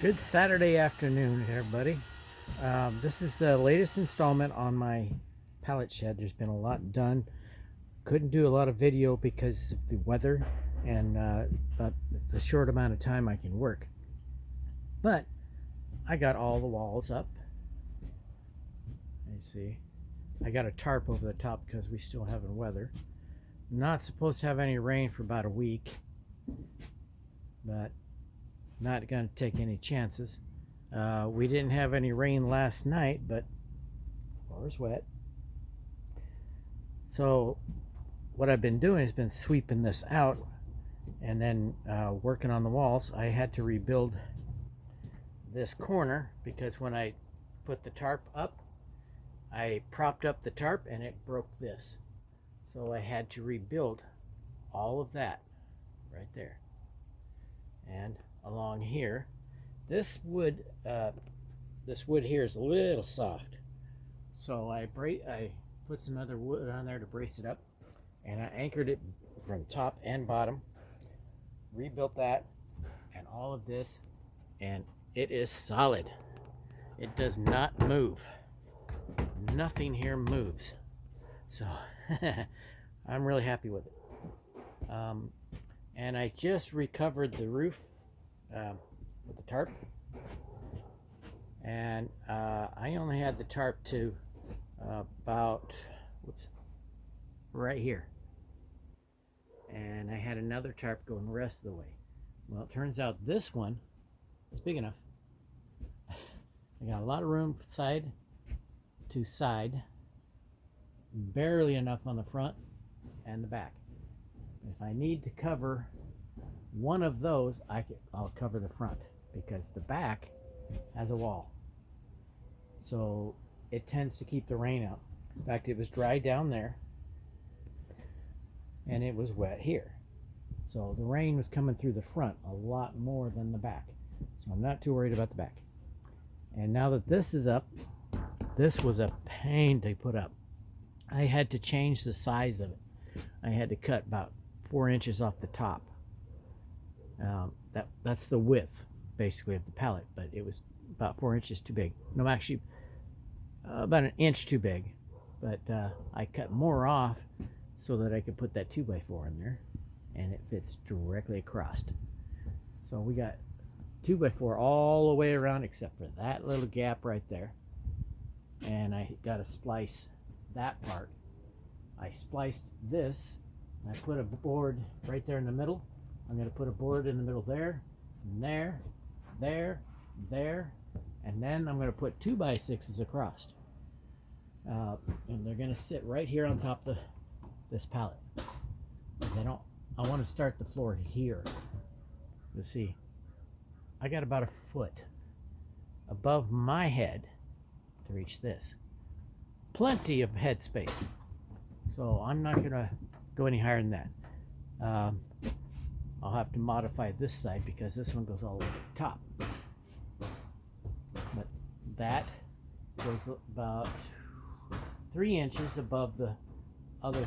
Good Saturday afternoon, everybody. This is the latest installment on my pallet shed. There's been a lot done. Couldn't do a lot of video because of the weather and the short amount of time I can work. But I got all the walls up. You see, I got a tarp over the top because we still having weather. Not supposed to have any rain for about a week, but not going to take any chances. We didn't have any rain last night, but the floor is wet. So what I've been doing has been sweeping this out and then working on the walls. I had to rebuild this corner because when I put the tarp up, I propped up the tarp and it broke this. So I had to rebuild all of that right there. And along here, this wood here is a little soft, so I put some other wood on there to brace it up, and I anchored it from top and bottom, rebuilt that and all of this, and it is solid. It does not move. Nothing here moves, so I'm really happy with it. And I just recovered the roof with the tarp, and I only had the tarp to about right here, and I had another tarp going the rest of the way. Well, it turns out this one is big enough. I got a lot of room side to side, barely enough on the front and the back. If I need to cover one of those, I'll cover the front, because the back has a wall, so it tends to keep the rain out. In fact, it was dry down there and it was wet here, so the rain was coming through the front a lot more than the back, so I'm not too worried about the back. And now that this is up, this was a pain to put up. I had to change the size of it. I had to cut about 4 inches off the top. That's the width basically of the pallet, but it was about 4 inches too big. No, actually about an inch too big, but I cut more off so that I could put that 2x4 in there, and it fits directly across. So we got 2x4 all the way around except for that little gap right there, and I got to splice that part. I spliced this, and I put a board right there in the middle. I'm going to put a board in the middle there, and there, and then I'm going to put 2x6s across. And they're going to sit right here on top of this pallet. I want to start the floor here. You see, I got about a foot above my head to reach this. Plenty of head space. So I'm not going to go any higher than that. I'll have to modify this side because this one goes all the way to the top. But that goes about 3 inches above the other,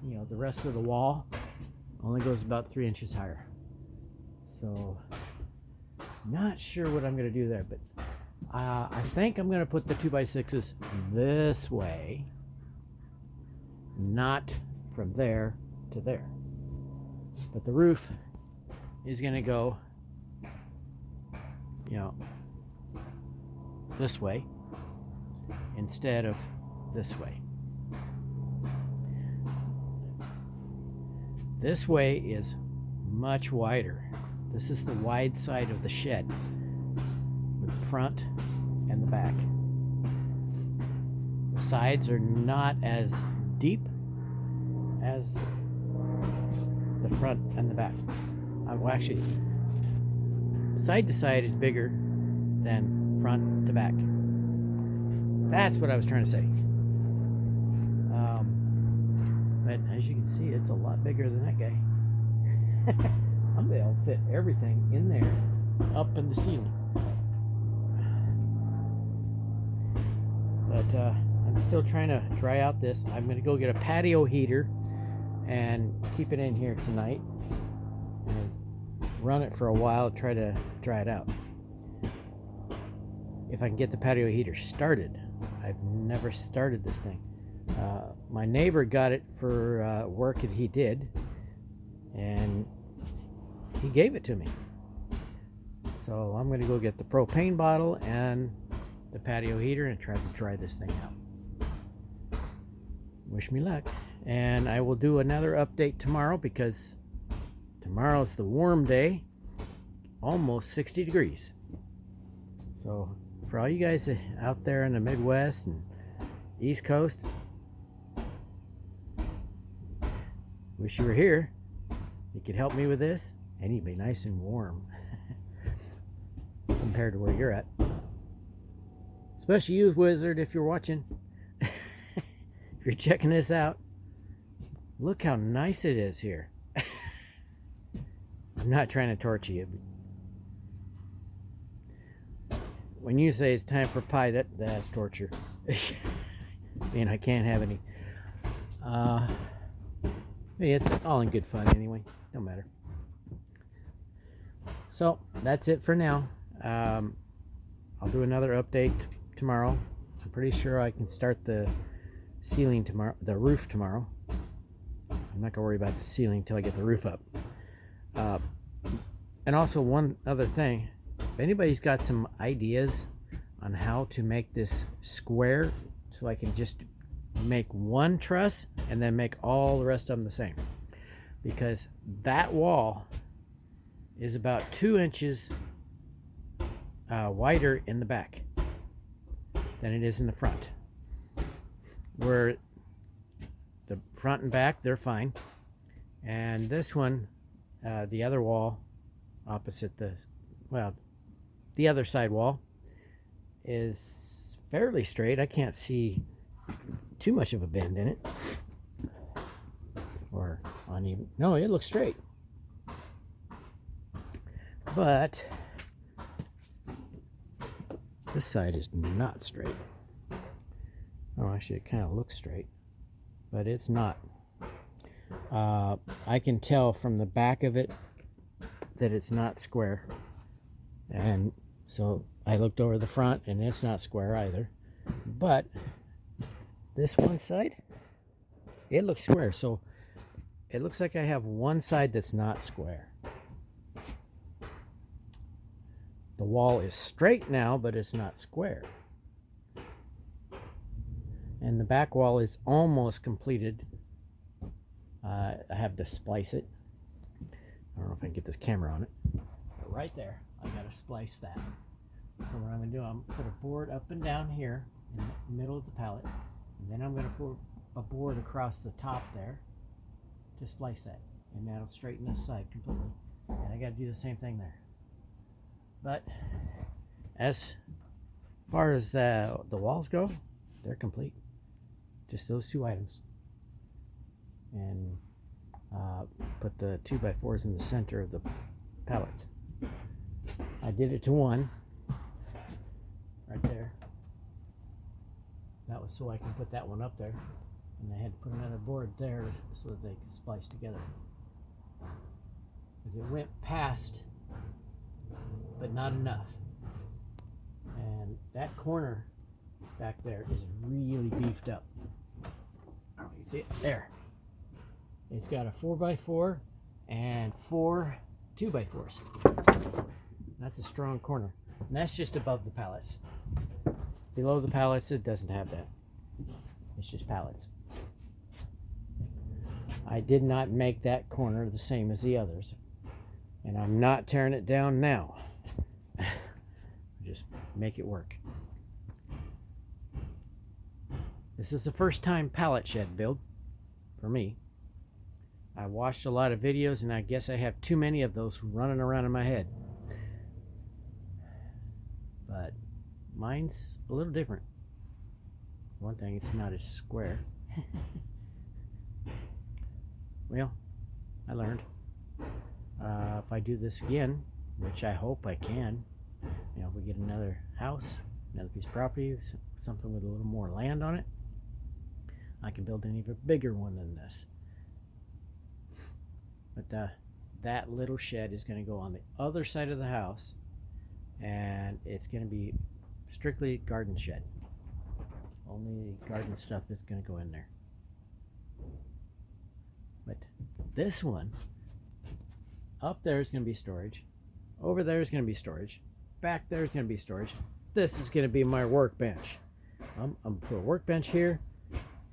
the rest of the wall only goes about 3 inches higher. So not sure what I'm going to do there, but I think I'm going to put the 2x6s this way, not from there to there. But the roof is going to go, this way instead of this way. This way is much wider. This is the wide side of the shed with the front and the back. The sides are not as deep as the front and the back. Well, actually, side to side is bigger than front to back. That's what I was trying to say. But as you can see, it's a lot bigger than that guy. I'm able to fit everything in there, up in the ceiling. But I'm still trying to dry out this. I'm going to go get a patio heater and keep it in here tonight and run it for a while, try to dry it out. if I can get the patio heater started. I've never started this thing. My neighbor got it for work that he did, and he gave it to me. So I'm going to go get the propane bottle and the patio heater and try to dry this thing out. Wish me luck. And I will do another update tomorrow, because tomorrow's the warm day, almost 60 degrees. So for all you guys out there in the Midwest and East Coast, wish you were here. You could help me with this, and you'd be nice and warm compared to where you're at. Especially you, Wizard, if you're watching. If you're checking this out, look how nice it is here. I'm not trying to torture you. When you say it's time for pie, that's torture. And I can't have any. It's all in good fun anyway. Don't matter. So that's it for now. I'll do another update tomorrow. I'm pretty sure I can start the ceiling tomorrow, the roof tomorrow. I'm not gonna worry about the ceiling until I get the roof up. And also one other thing, if anybody's got some ideas on how to make this square so I can just make one truss and then make all the rest of them the same, because that wall is about 2 inches wider in the back than it is in the front. Where the front and back, they're fine, and this one, the other wall opposite the other side wall is fairly straight. I can't see too much of a bend in it, or uneven. No, it looks straight. But this side is not straight. Oh, actually, it kind of looks straight, but it's not. I can tell from the back of it that it's not square, and so I looked over the front and it's not square either. But this one side, it looks square, so it looks like I have one side that's not square. The wall is straight now, but it's not square. And the back wall is almost completed. I have to splice it. I don't know if I can get this camera on it. But right there, I gotta splice that. So what I'm gonna do, I'm gonna put a board up and down here in the middle of the pallet, and then I'm gonna put a board across the top there to splice that, and that'll straighten this side completely. And I gotta do the same thing there. But as far as the walls go, they're complete. Just those two items. And put the 2x4s in the center of the pallets. I did it to one right there. That was so I can put that one up there, and I had to put another board there so that they could splice together. Because it went past, but not enough. And that corner back there is really beefed up. Oh, you see it there. It's got a 4x4 and 4 2x4s. That's a strong corner. And that's just above the pallets. Below the pallets, it doesn't have that. It's just pallets. I did not make that corner the same as the others. And I'm not tearing it down now. Just make it work. This is the first time pallet shed build for me. I watched a lot of videos, and I guess I have too many of those running around in my head. But mine's a little different. One thing, it's not as square. Well, I learned. If I do this again, which I hope I can, if we get another house, another piece of property, something with a little more land on it, I can build an even bigger one than this. But that little shed is going to go on the other side of the house, and it's going to be strictly garden shed. Only garden stuff is going to go in there. But this one, up there is going to be storage. Over there is going to be storage. Back there is going to be storage. This is going to be my workbench. I'm going to put a workbench here.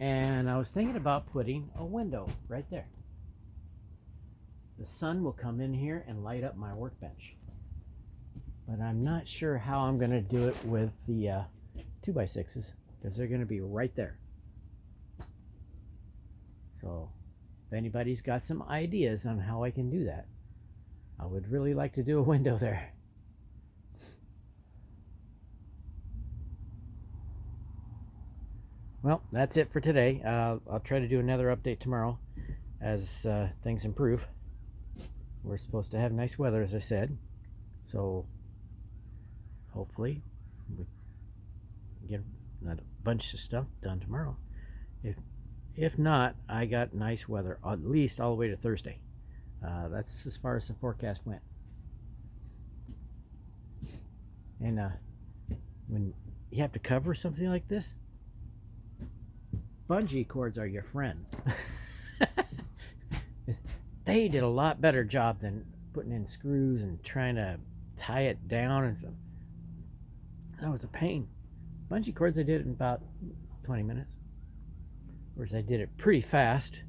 And I was thinking about putting a window right there. The sun will come in here and light up my workbench. But I'm not sure how I'm going to do it with the 2x6s, because they're going to be right there. So if anybody's got some ideas on how I can do that, I would really like to do a window there. Well, that's it for today. I'll try to do another update tomorrow as things improve. We're supposed to have nice weather, as I said. So hopefully we get a bunch of stuff done tomorrow. If not, I got nice weather at least all the way to Thursday. That's as far as the forecast went. And when you have to cover something like this, bungee cords are your friend. They did a lot better job than putting in screws and trying to tie it down, and so that was a pain. Bungee cords I did in about 20 minutes. Of course, I did it pretty fast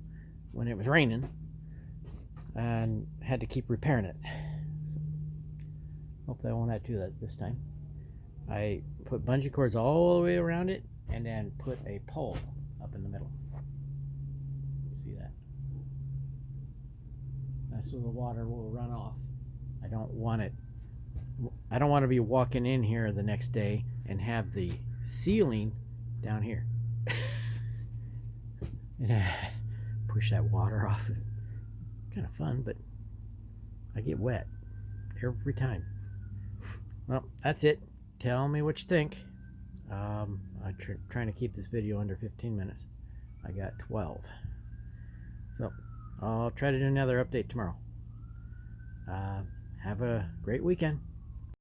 when it was raining and had to keep repairing it. So, hopefully I won't have to do that this time. I put bungee cords all the way around it and then put a pole up in the middle. You see that? That's so the water will run off. I don't want to be walking in here the next day and have the ceiling down here. And push that water off. Kind of fun, but I get wet every time. Well, that's it. Tell me what you think. I'm trying to keep this video under 15 minutes. I got 12. So I'll try to do another update tomorrow. Have a great weekend.